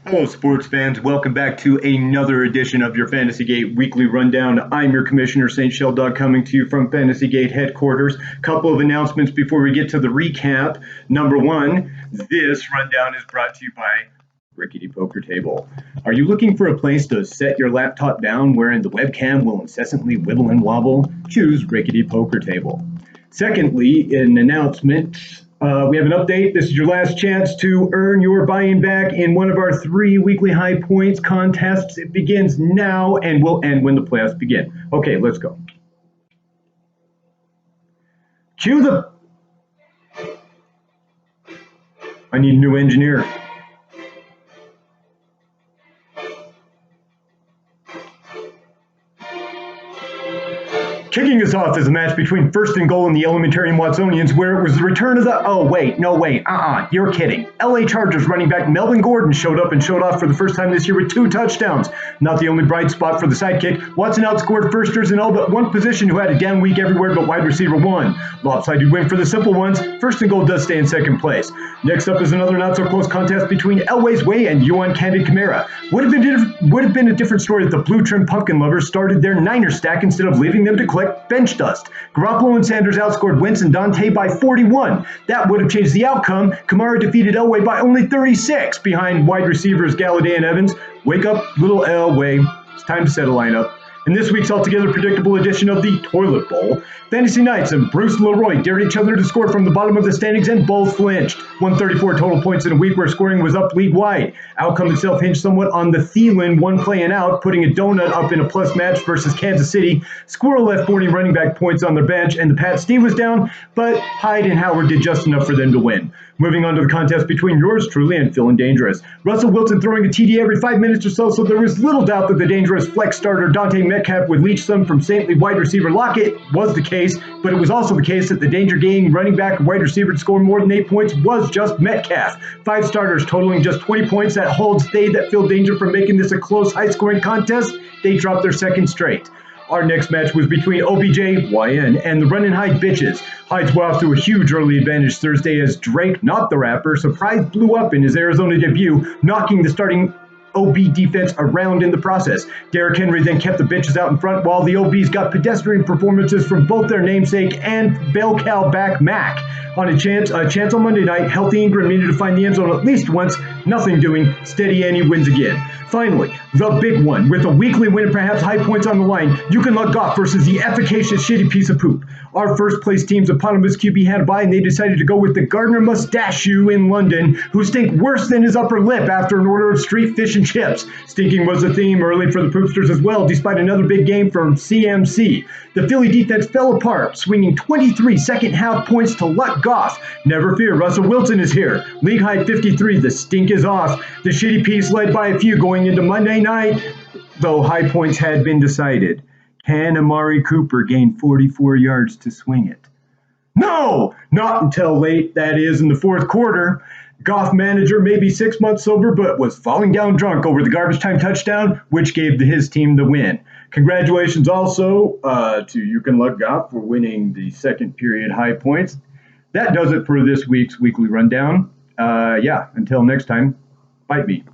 Hello, sports fans. Welcome back to another edition of your FantasyGate Weekly Rundown. I'm your commissioner, St. Sheldog, coming to you from FantasyGate headquarters. Couple of announcements before we get to the recap. Number one, this rundown is brought to you by Rickety Poker Table. Are you looking for a place to set your laptop down wherein the webcam will incessantly wibble and wobble? Choose Rickety Poker Table. Secondly, an announcement. We have an update. This is your last chance to earn your buy-in back in one of our 3 weekly high points contests. It begins now and will end when the playoffs begin. Okay, let's go. Cue the... I need a new engineer. Kicking us off is a match between First and Goal and the Elementarian Watsonians, where it was the return of the... Oh, wait, no, wait, you're kidding. LA Chargers running back Melvin Gordon showed up and showed off for the first time this year with 2 touchdowns. Not the only bright spot for the sidekick. Watson outscored firsters in all but one position who had a down week everywhere but wide receiver 1. Lopsided win for the simple ones. First and Goal does stay in second place. Next up is another not-so-close contest between Elway's Way and Yuan Candid Chimera. Would have been a different story if the blue trim pumpkin lovers started their Niner stack instead of leaving them to collect bench dust. Garoppolo and Sanders outscored Wentz and Dante by 41. That would have changed the outcome. Kamara defeated Elway by only 36 behind wide receivers Galladay and Evans. Wake up, little Elway. It's time to set a lineup. In this week's altogether predictable edition of the Toilet Bowl, Fantasy Knights and Bruce Leroy dared each other to score from the bottom of the standings and both flinched. 134 total points in a week where scoring was up league-wide. Outcome itself hinged somewhat on the Thielen one play and out, putting a donut up in a plus match versus Kansas City. Squirrel left 40 running back points on their bench, and the Pat Steve was down, but Hyde and Howard did just enough for them to win. Moving on to the contest between yours truly and Feeling Dangerous. Russell Wilson throwing a TD every 5 minutes or so there was little doubt that the dangerous flex starter Dante Metcalf would leach some from saintly wide receiver Lockett was the case, but it was also the case that the danger-gaining running back and wide receiver to score more than 8 points was just Metcalf. 5 starters totaling just 20 points. That holds they that feel danger from making this a close, high-scoring contest. They dropped their second straight. Our next match was between OBJ, YN, and the Runnin' Hyde Bitches. Hydes were off to a huge early advantage Thursday as Drake, not the rapper, surprise blew up in his Arizona debut, knocking the starting OB defense around in the process. Derrick Henry then kept the bitches out in front while the OBs got pedestrian performances from both their namesake and bell cow back Mac. On a chance on Monday night, Healthy Ingram needed to find the end zone at least once. Nothing doing. Steady Annie wins again. Finally, the big one, with a weekly win and perhaps high points on the line, You Can Luck Goff versus the efficacious shitty piece of poop. Our first place team's eponymous QB had a bye, and they decided to go with the Gardner Mustachio in London, who stink worse than his upper lip after an order of street fish and chips. Stinking was the theme early for the Poopsters as well, despite another big game from CMC. The Philly defense fell apart, swinging 23 second-half points to Luck Goff. Never fear, Russell Wilson is here. League high 53, the stink is off. The shitty piece led by a few going into Monday night, though high points had been decided. Can Amari Cooper gain 44 yards to swing it? No! Not until late, that is, in the fourth quarter. Goff manager may be 6 months sober, but was falling down drunk over the garbage time touchdown, which gave his team the win. Congratulations also to You Can Luck Goff for winning the second period high points. That does it for this week's weekly rundown. Until next time, bite me.